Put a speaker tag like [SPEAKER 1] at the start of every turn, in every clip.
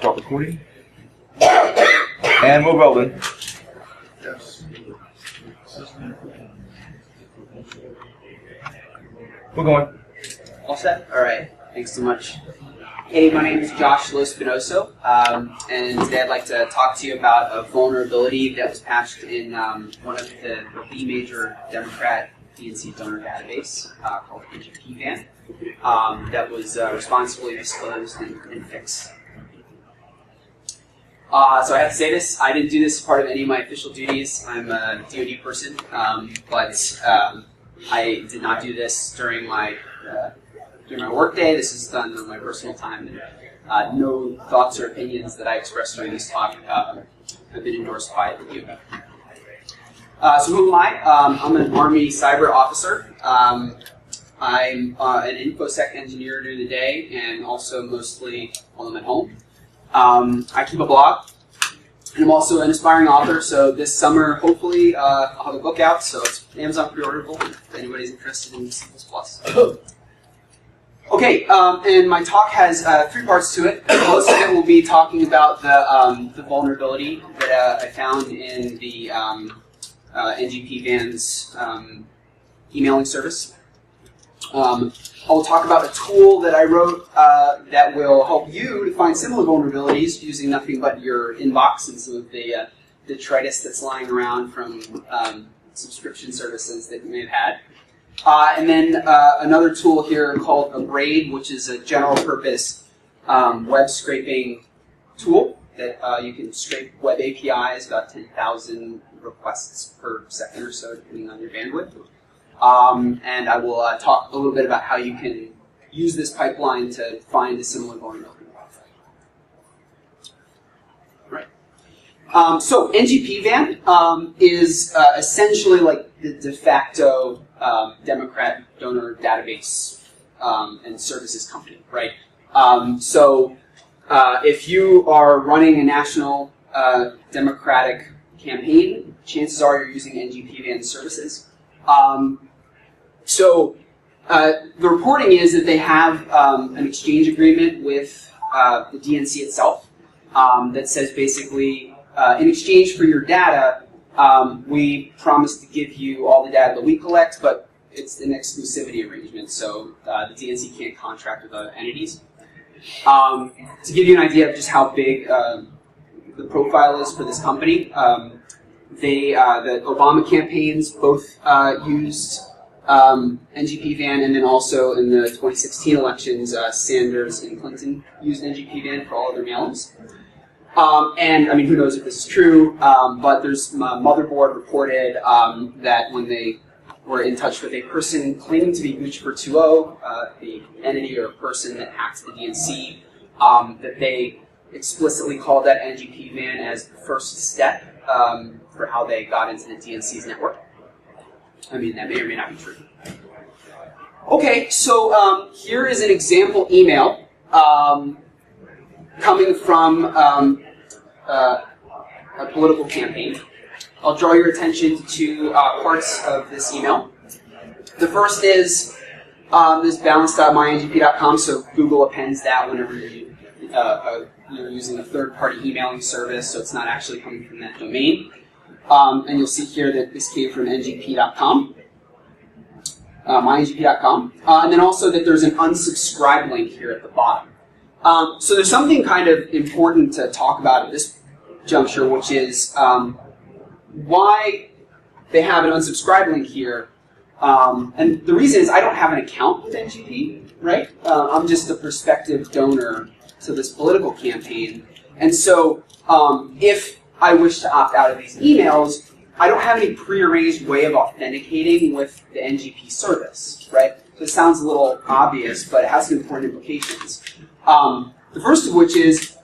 [SPEAKER 1] Start recording. And we're rolling. We're going.
[SPEAKER 2] All set? All right. Thanks so much. Hey, my name is Josh Lospinoso, and today I'd like to talk to you about a vulnerability that was patched in one of the major Democrat DNC donor database called NGPVAN that was responsibly disclosed and fixed. So I have to say this, I didn't do this as part of any of my official duties. I'm a DoD person, but I did not do this during my work day. This is done on my personal time, and no thoughts or opinions that I expressed during this talk have been endorsed by you. So who am I? I'm an Army cyber officer. I'm an InfoSec engineer during the day, and also mostly while I'm at home. I keep a blog, and I'm also an aspiring author, so this summer, hopefully, I'll have a book out, so it's Amazon pre-orderable if anybody's interested in C++. Okay, and my talk has 3 parts to it. Most of it will be talking about the vulnerability that I found in the NGPVAN's emailing service. I'll talk about a tool that I wrote that will help you to find similar vulnerabilities using nothing but your inbox and some of the detritus that's lying around from subscription services that you may have had. And then another tool here called Abrade, which is a general-purpose web scraping tool that you can scrape web APIs, about 10,000 requests per second or so, depending on your bandwidth. And I will talk a little bit about how you can use this pipeline to find a similar vulnerability. Right. So NGPVAN is essentially like the de facto Democrat donor database and services company, right? So if you are running a national Democratic campaign, chances are you're using NGPVAN services. So the reporting is that they have an exchange agreement with the DNC itself that says basically, in exchange for your data, we promise to give you all the data that we collect, but it's an exclusivity arrangement, so the DNC can't contract with other entities. To give you an idea of just how big the profile is for this company, the Obama campaigns both used NGPVAN, and then also in the 2016 elections, Sanders and Clinton used NGPVAN for all of their mailings. And I mean, who knows if this is true, but there's Motherboard reported that when they were in touch with a person claiming to be Guccifer 2.0, the entity or person that hacked the DNC, that they explicitly called that NGPVAN as the first step for how they got into the DNC's network. I mean, that may or may not be true. Okay, so here is an example email coming from a political campaign. I'll draw your attention to parts of this email. The first is this balance.myngp.com, so Google appends that whenever you're using a third-party emailing service, so it's not actually coming from that domain. And you'll see here that this came from ngp.com, myngp.com, and then also that there's an unsubscribe link here at the bottom. So there's something kind of important to talk about at this juncture, which is why they have an unsubscribe link here. And the reason is I don't have an account with NGP, right? I'm just a prospective donor to this political campaign. And so if I wish to opt out of these emails, I don't have any prearranged way of authenticating with the NGP service, right? This sounds a little obvious, but it has some important implications. The first of which is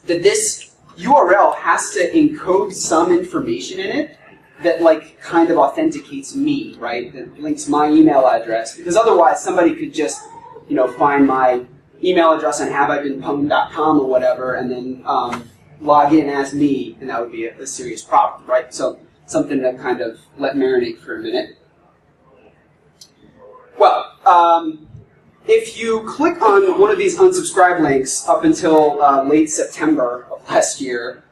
[SPEAKER 2] that this URL has to encode some information in it that like kind of authenticates me, right? That links my email address, because otherwise somebody could just, find my email address on haveibeenpwned.com or whatever, and then log in as me, and that would be a serious problem, right? So something to kind of let marinate for a minute. Well, if you click on one of these unsubscribe links up until late September of last year,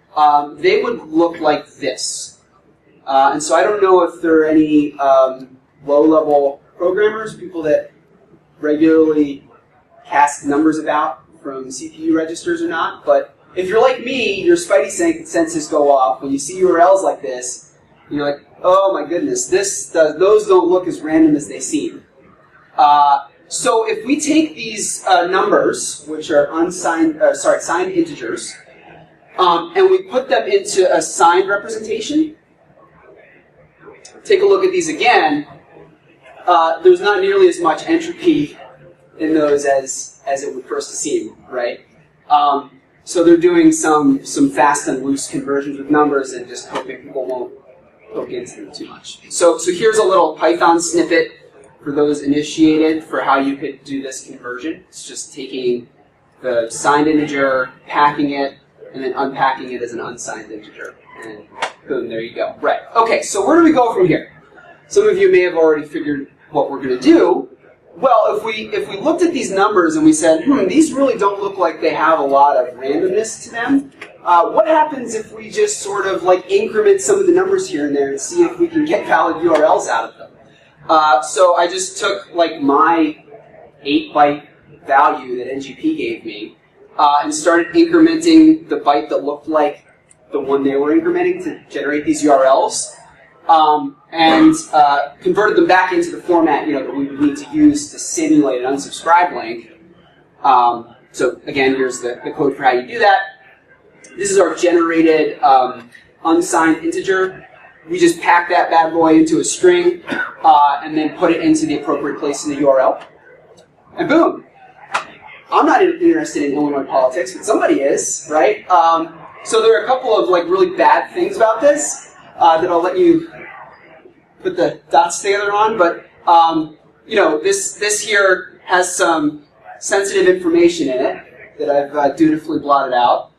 [SPEAKER 2] they would look like this. And so I don't know if there are any low-level programmers, people that regularly cast numbers about from CPU registers or not, but if you're like me, your spidey senses go off when you see URLs like this, and you're like, oh my goodness, those don't look as random as they seem. So if we take these numbers, which are signed integers, and we put them into a signed representation, take a look at these again, there's not nearly as much entropy in those as it would first seem, right? So they're doing some fast and loose conversions with numbers and just hoping people won't poke into them too much. So here's a little Python snippet for those initiated for how you could do this conversion. It's just taking the signed integer, packing it, and then unpacking it as an unsigned integer. And boom, there you go. Right. Okay, so where do we go from here? Some of you may have already figured what we're going to do. Well, if we looked at these numbers and we said, these really don't look like they have a lot of randomness to them, what happens if we just sort of like increment some of the numbers here and there and see if we can get valid URLs out of them? So I just took like my 8-byte value that NGP gave me and started incrementing the byte that looked like the one they were incrementing to generate these URLs, and converted them back into the format that we would need to use to simulate an unsubscribe link. So again, here's the code for how you do that. This is our generated unsigned integer. We just pack that bad boy into a string and then put it into the appropriate place in the URL. And boom. I'm not interested in Illinois politics, but somebody is, right? So there are a couple of like really bad things about this that I'll let you put the dots together on. But this here has some sensitive information in it that I've dutifully blotted out.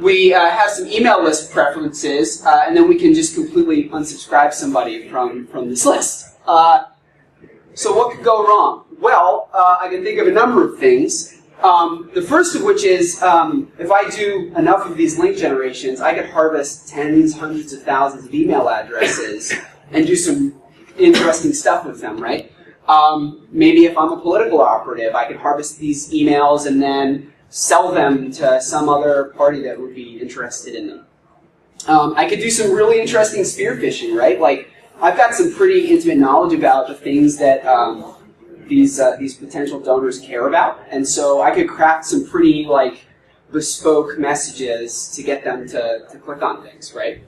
[SPEAKER 2] We have some email list preferences, and then we can just completely unsubscribe somebody from this list. So what could go wrong? Well, I can think of a number of things. The first of which is, if I do enough of these link generations, I could harvest tens, hundreds of thousands of email addresses and do some interesting stuff with them, right? Maybe if I'm a political operative, I could harvest these emails and then sell them to some other party that would be interested in them. I could do some really interesting spear phishing, right? Like, I've got some pretty intimate knowledge about the things that these potential donors care about, and so I could craft some pretty like bespoke messages to get them to click on things, right?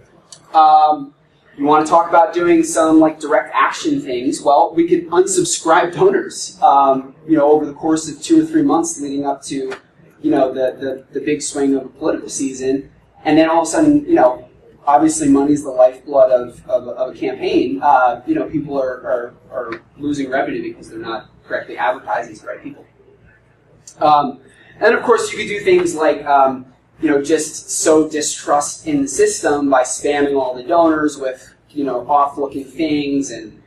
[SPEAKER 2] You want to talk about doing some like direct action things? Well, we could unsubscribe donors, over the course of 2 or 3 months leading up to, the big swing of a political season, and then all of a sudden, obviously money's the lifeblood of a campaign. People are losing revenue because they're not correctly advertising to the right people. And of course, you could do things like, just sow distrust in the system by spamming all the donors with, off-looking things and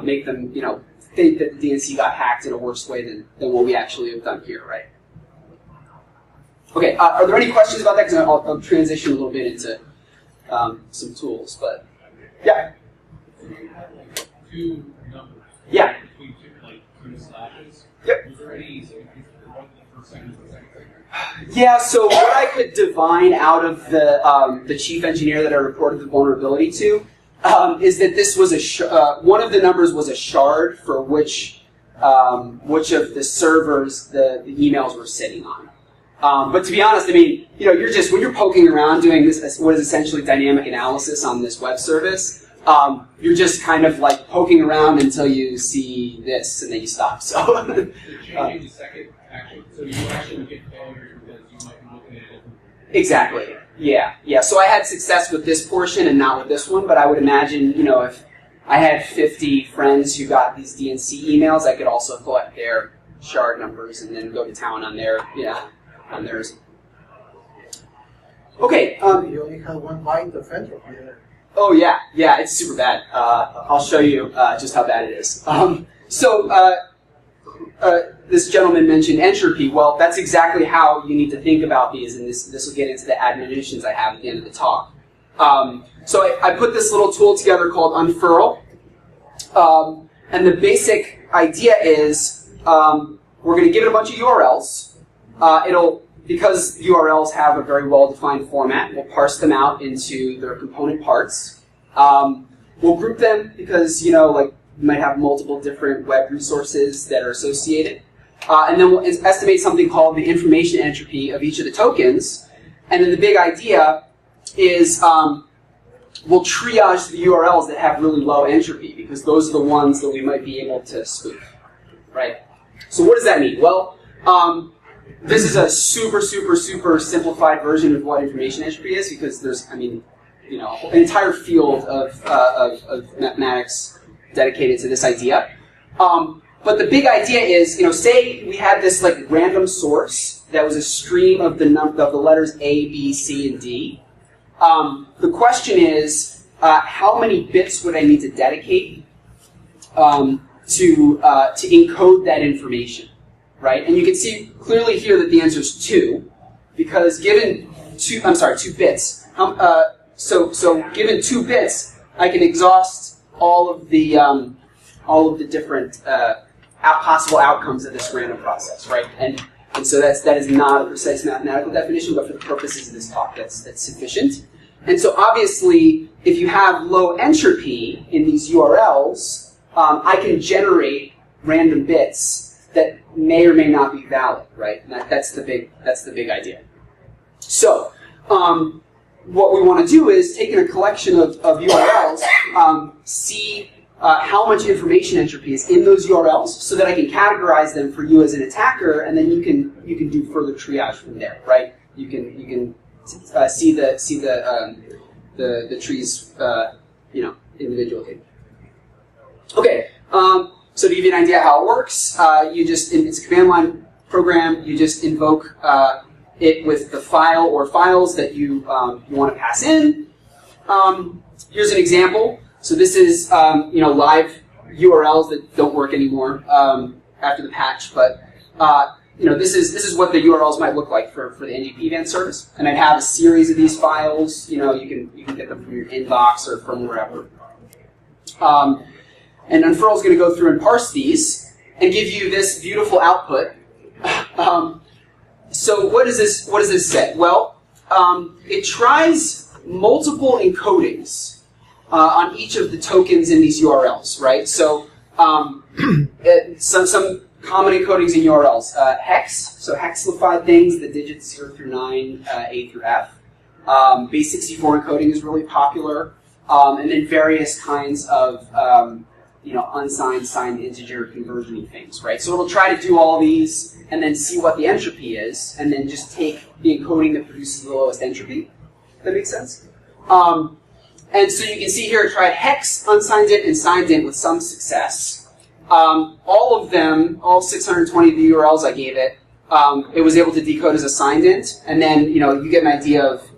[SPEAKER 2] make them, think that the DNC got hacked in a worse way than what we actually have done here, right? Okay, are there any questions about that? Because I'll transition a little bit into some tools, but yeah.
[SPEAKER 1] So you have like 2 numbers.
[SPEAKER 2] Yeah.
[SPEAKER 1] Between 2 slashes.
[SPEAKER 2] Yep.
[SPEAKER 1] Was there any one for second?
[SPEAKER 2] Yeah. So what I could divine out of the chief engineer that I reported the vulnerability to is that this was one of the numbers was a shard for which of the servers the emails were sitting on. But to be honest, I mean, you're just, when you're poking around doing this, what is essentially dynamic analysis on this web service, you're just kind of like poking around until you see this, and then you stop. So,
[SPEAKER 1] changing the second action, so you actually get failure because you might be looking at it.
[SPEAKER 2] Exactly. Yeah. So I had success with this portion and not with this one, but I would imagine, if I had 50 friends who got these DNC emails, I could also collect their shard numbers and then go to town on their, on theirs. Okay.
[SPEAKER 3] You only have 1 byte of entropy there.
[SPEAKER 2] Oh yeah, it's super bad. I'll show you just how bad it is. this gentleman mentioned entropy. Well, that's exactly how you need to think about these, and this will get into the admonitions I have at the end of the talk. So I put this little tool together called Unfurl, and the basic idea is we're going to give it a bunch of URLs. Because URLs have a very well-defined format, we'll parse them out into their component parts. We'll group them because, like, you might have multiple different web resources that are associated. And then we'll estimate something called the information entropy of each of the tokens. And then the big idea is we'll triage the URLs that have really low entropy, because those are the ones that we might be able to spoof, right? So what does that mean? Well, this is a super, super, super simplified version of what information entropy is, because there's, an entire field of mathematics dedicated to this idea. But the big idea is, say we had this like random source that was a stream of the letters A, B, C, and D. The question is, how many bits would I need to dedicate to encode that information, right? And you can see clearly here that the answer is 2, because given 2 bits. So given 2 bits, I can exhaust all of the different possible outcomes of this random process, right? And so that is not a precise mathematical definition, but for the purposes of this talk, that's sufficient. And so obviously, if you have low entropy in these URLs, I can generate random bits that may or may not be valid, right? And that's the big idea. So what we want to do is take in a collection of URLs, see how much information entropy is in those URLs, so that I can categorize them for you as an attacker, and then you can do further triage from there, right? You can see the trees, individually. Okay, so to give you an idea how it works, it's a command line program. You just invoke it with the file or files that you want to pass in. Here's an example. So this is live URLs that don't work anymore after the patch, but this is what the URLs might look like for the NGPVAN service. And I'd have a series of these files. You can get them from your inbox or from wherever. And Unfurl is going to go through and parse these and give you this beautiful output. So what does this say? Well, it tries multiple encodings on each of the tokens in these URLs, right? So some common encodings in URLs. Hex, so hexlified things, the digits 0 through 9, A through F. Base 64 encoding is really popular. And then various kinds of unsigned, signed integer conversion things, right? So it'll try to do all these and then see what the entropy is, and then just take the encoding that produces the lowest entropy. That makes sense? And so you can see here it tried hex, unsigned int, and signed int with some success. All of them, all 620 of the URLs I gave it, it was able to decode as a signed int, and then you get an idea of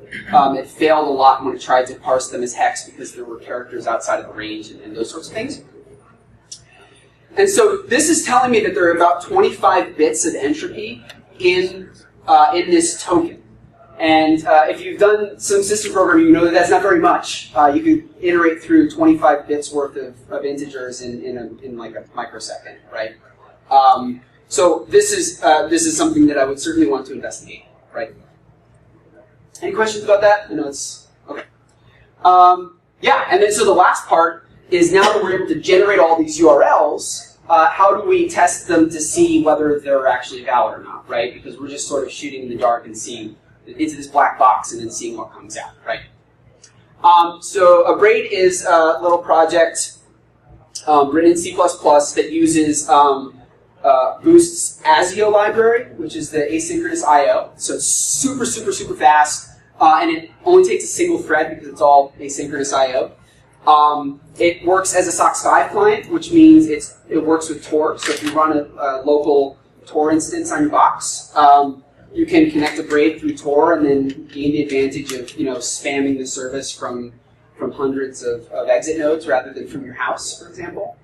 [SPEAKER 2] it failed a lot when it tried to parse them as hex because there were characters outside of the range and those sorts of things. And so this is telling me that there are about 25 bits of entropy in this token. And if you've done some system programming, you know that that's not very much. You could iterate through 25 bits worth of integers in like a microsecond, right? So this is something that I would certainly want to investigate, right? Any questions about that? I know it's okay. Yeah, and then so the last part is, now that we're able to generate all these URLs, how do we test them to see whether they're actually valid or not, right? Because we're just sort of shooting in the dark and seeing into this black box and then seeing what comes out, right? So a braid is a little project written in C++ that uses Boost's ASIO library, which is the asynchronous I/O. So it's super, super, super fast, and it only takes a single thread because it's all asynchronous I/O. It works as a SOX 5 client, which means it works with Tor. So if you run a local Tor instance on your box, you can connect a braid through Tor and then gain the advantage of spamming the service from hundreds of exit nodes rather than from your house, for example.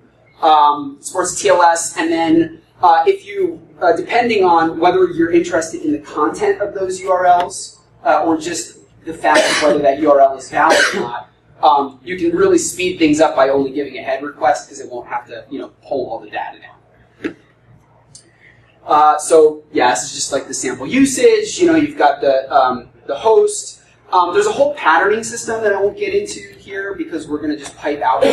[SPEAKER 2] Supports TLS, and then if you, depending on whether you're interested in the content of those URLs or just the fact of whether that URL is valid or not, you can really speed things up by only giving a head request because it won't have to, pull all the data down. So yeah, this is just like the sample usage. You've got the host. There's a whole patterning system that I won't get into here because we're going to just pipe output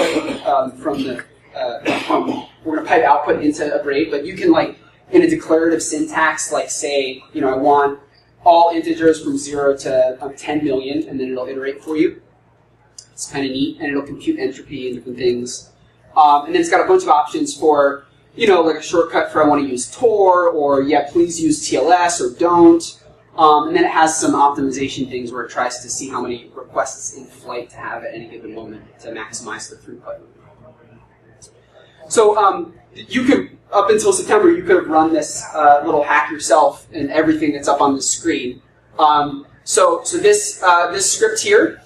[SPEAKER 2] we're going to pipe output into a braid. But you can, like, in a declarative syntax, like say, I want all integers from 0 to 10 million, and then it'll iterate for you. It's kind of neat, and it'll compute entropy and different things. And then it's got a bunch of options for, like a shortcut for I want to use Tor, or yeah, please use TLS, or don't. And then it has some optimization things where it tries to see how many requests in flight to have at any given moment to maximize the throughput. So you could, up until September, you could have run this little hack yourself and everything that's up on the screen. So this script here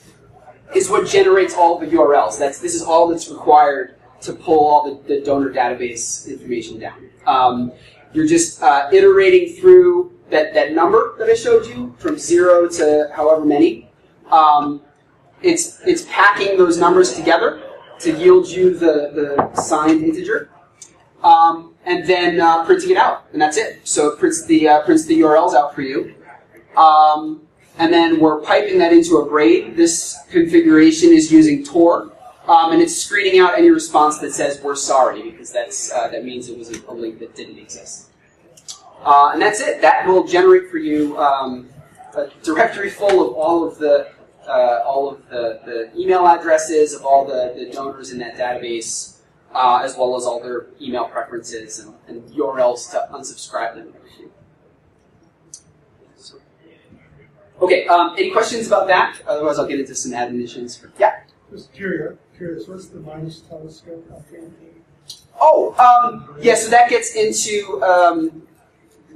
[SPEAKER 2] is what generates all the URLs. This is all that's required to pull all the donor database information down. You're just iterating through that number that I showed you from 0 to however many. It's packing those numbers together to yield you the signed integer, and then printing it out, and that's it. So it prints the URLs out for you, and then we're piping that into a braid. This configuration is using Tor, and it's screening out any response that says "we're sorry" because that means it was a link that didn't exist. And that's it. That will generate for you a directory full of all of the email addresses of all the donors in that database, as well as all their email preferences and URLs to unsubscribe them. So, okay, any questions about that? Otherwise, I'll get into some admonitions. Yeah?
[SPEAKER 4] Just curious, what's the minus telescope?
[SPEAKER 2] Yeah, so that gets into...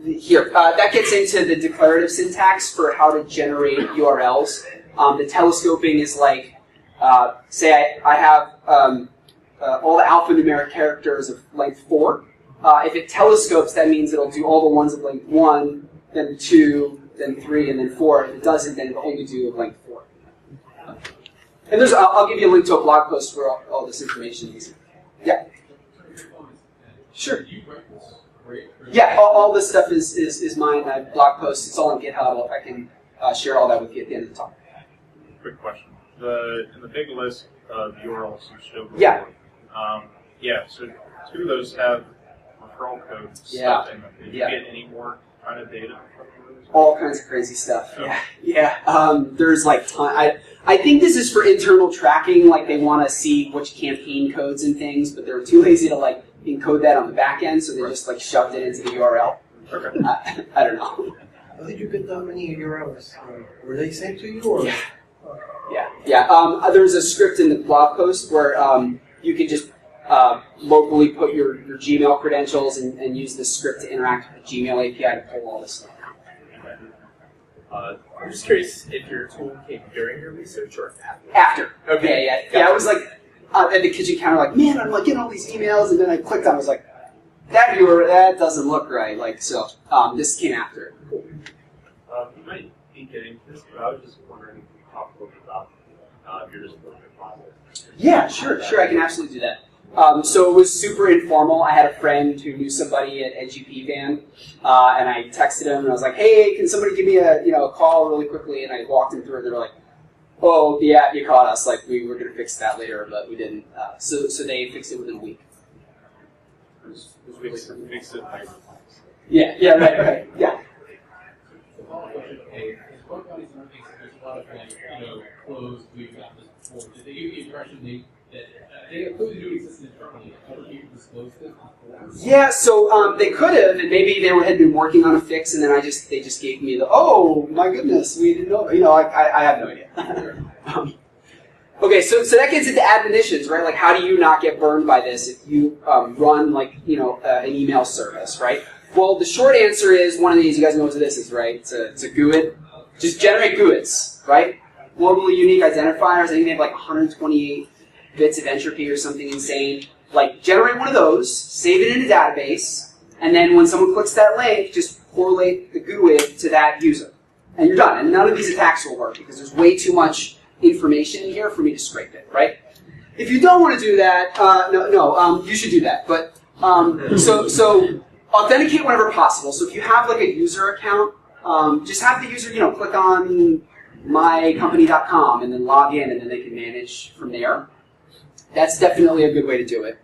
[SPEAKER 2] that gets into the declarative syntax for how to generate URLs. The telescoping is like, say I have all the alphanumeric characters of length 4. If it telescopes, that means it'll do all the ones of length 1, then 2, then 3, and then 4. If it doesn't, then it'll only do of length 4. And I'll give you a link to a blog post where all this information is. Yeah? Sure. Yeah, all this stuff is mine. I blog posts. It's all on GitHub. I can share all that with you at the end of the talk.
[SPEAKER 5] Quick question. In the big list of URLs you showed before, so 2 of those have referral codes stuff in them. Did you get any more kind of data from those?
[SPEAKER 2] All kinds of crazy stuff. Yeah. There's like I think this is for internal tracking. Like they want to see which campaign codes and things, but they're too lazy to like encode that on the back end, so they just like shoved it into the URL.
[SPEAKER 5] Okay.
[SPEAKER 2] I don't know.
[SPEAKER 3] How did you get that many URLs? Were they sent to you, or?
[SPEAKER 2] Yeah. There's a script in the blog post where you can just locally put your Gmail credentials and use the script to interact with the Gmail API to pull all this stuff.
[SPEAKER 6] I'm just curious if your tool came during your research or after?
[SPEAKER 2] After.
[SPEAKER 6] Okay.
[SPEAKER 2] Yeah, I was like at the kitchen counter, like, man, I'm like getting all these emails, and then I clicked on it, I was like, that doesn't look right. Like, so this came after.
[SPEAKER 5] Cool. You might be getting this, but I was just wondering if you could talk a little bit about your deployment process.
[SPEAKER 2] Yeah, sure, I can absolutely do that. So it was super informal. I had a friend who knew somebody at NGP Van, and I texted him, and I was like, hey, can somebody give me a call really quickly? And I walked him through it, and they were like, oh, yeah, you caught us. Like, we were going to fix that later, but we didn't. So they fixed it within a week. It was really simple.
[SPEAKER 5] Fix it like
[SPEAKER 2] Yeah, right, yeah.
[SPEAKER 1] What about these things? There's a lot of closed loop methods before. Did they give you the impression that they clearly do exist internally? Other people disclose this before?
[SPEAKER 2] Yeah, so they could have, and maybe they had been working on a fix, and then they just gave me the, oh my goodness, we didn't know. I have no idea. Okay, so that gets into admonitions, right? Like, how do you not get burned by this if you run an email service, right? Well, the short answer is one of these. You guys know what this is, right? It's a GUID. Just generate GUIDs, right? Globally unique identifiers. I think they have like 128 bits of entropy or something insane. Like, generate one of those, save it in a database, And then when someone clicks that link, just correlate the GUID to that user. And you're done. And none of these attacks will work because there's way too much information in here for me to scrape it, right? If you don't want to do that, you should do that. But so authenticate whenever possible. So if you have like a user account, just have the user, click on mycompany.com and then log in, and then they can manage from there. That's definitely a good way to do it.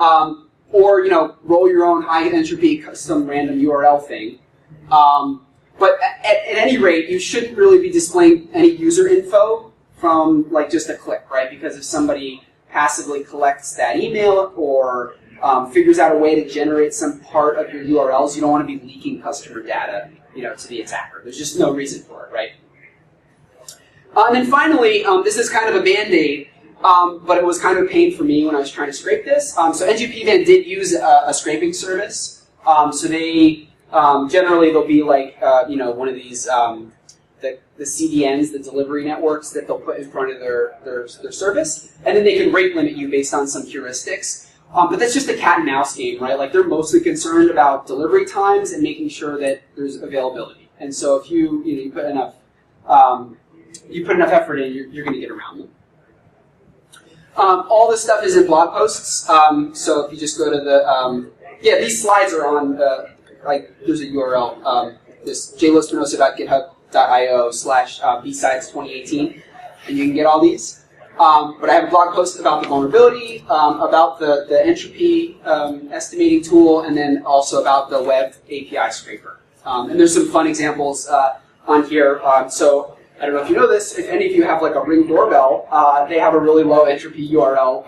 [SPEAKER 2] Or roll your own high entropy some random URL thing. But at any rate, you shouldn't really be displaying any user info from like just a click, right? Because if somebody passively collects that email or figures out a way to generate some part of your URLs, you don't want to be leaking customer data, to the attacker. There's just no reason for it, right? And then finally, this is kind of a band-aid, but it was kind of a pain for me when I was trying to scrape this. So NGPVan did use a scraping service. So they generally they'll be like one of these the CDNs, the delivery networks that they'll put in front of their service, and then they can rate limit you based on some heuristics. But that's just a cat and mouse game, right? Like they're mostly concerned about delivery times and making sure that there's availability. And so if you put enough effort in, you're going to get around them. All this stuff is in blog posts. So if you just go to the these slides are on there's a URL, this jlospinoso.github.io/BSides2018, and you can get all these. But I have a blog post about the vulnerability, about the entropy estimating tool, and then also about the web API scraper. And there's some fun examples on here. So I don't know if you know this. If any of you have like a Ring doorbell, they have a really low entropy URL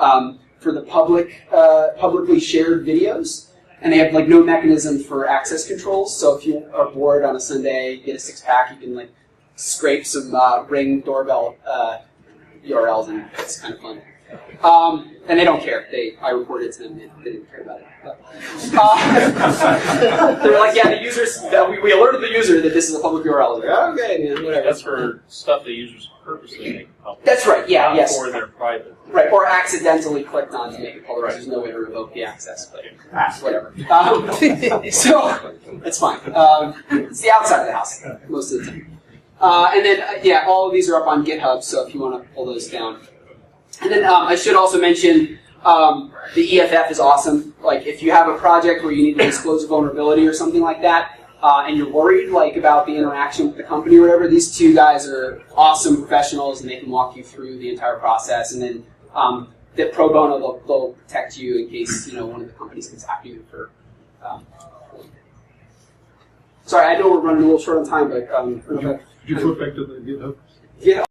[SPEAKER 2] for the publicly shared videos. And they have like no mechanism for access controls. So if you are bored on a Sunday, get a 6-pack, you can like scrape some Ring doorbell URLs, and it's kind of fun. And they don't care. I reported it to them, and they didn't care about it. They're like, yeah, the users. We alerted the user that this is a public URL. I was like, okay, man, whatever.
[SPEAKER 5] That's for stuff the users purposely make public.
[SPEAKER 2] That's right. Yeah. Yes.
[SPEAKER 5] Or they're private.
[SPEAKER 2] Right. Or accidentally clicked on to make it public. Right. There's no way to revoke the access, but whatever. So it's fine. It's the outside of the house most of the time. And then, all of these are up on GitHub, so if you want to pull those down. And then I should also mention the EFF is awesome. Like, if you have a project where you need to disclose a vulnerability or something like that, and you're worried about the interaction with the company or whatever, these two guys are awesome professionals, and they can walk you through the entire process. And then that pro bono, they'll protect you in case one of the companies gets after you for. Sorry, I know we're running a little short on time, but
[SPEAKER 4] you flip back to the GitHub?
[SPEAKER 2] GitHub.